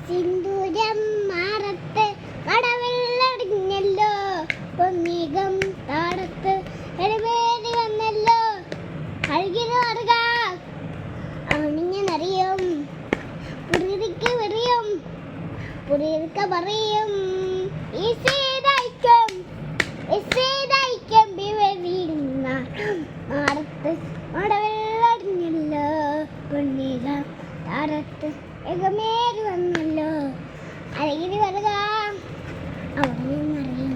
സിന്ദൂരം മാറത്ത് കടവിലടിഞ്ഞല്ലോ, പൊന്നികം താടത്ത് എടവേടി വന്നല്ലോ, അഴുകിന് അറിക അവണിങ്ങനറിയും, പുരിക്ക് വിറിയും പുരിക്ക പറയും, മാറത്ത് കടവിലടിഞ്ഞല്ലോ, പൊന്നികം താടത്ത് എകമേറി വന്നല്ലോ, അഴകിന് വരുക അവിടെ നിന്നറിയും,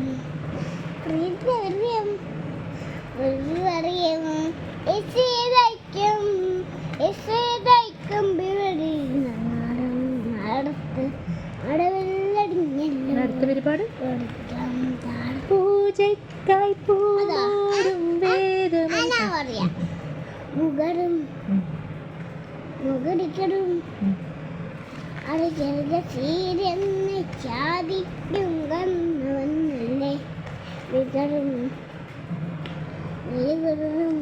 അറിയും അടുത്ത പരിപാടി പൂജയ്ക്കായി പൂടും മുഖരും മുഖടിക്കടും അത് ചെറുത സീരെന്ന് ചാദിക്കും കന്നവന്നല്ലേ, വികറും നീകറും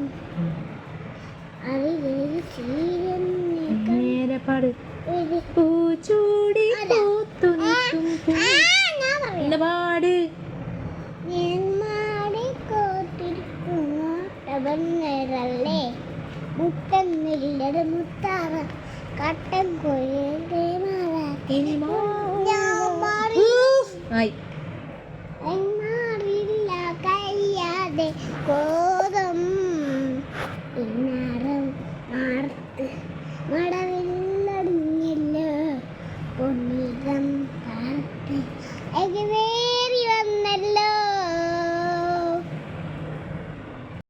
അത് ചെറുത സീരെന്ന് പാട് പൂച്ചൂടി പൂത്തു പാട് ല്ലേ മുട്ടെന്നില്ലത് മുത്താറ കട്ടൻ കൊയ്യേ ആയി.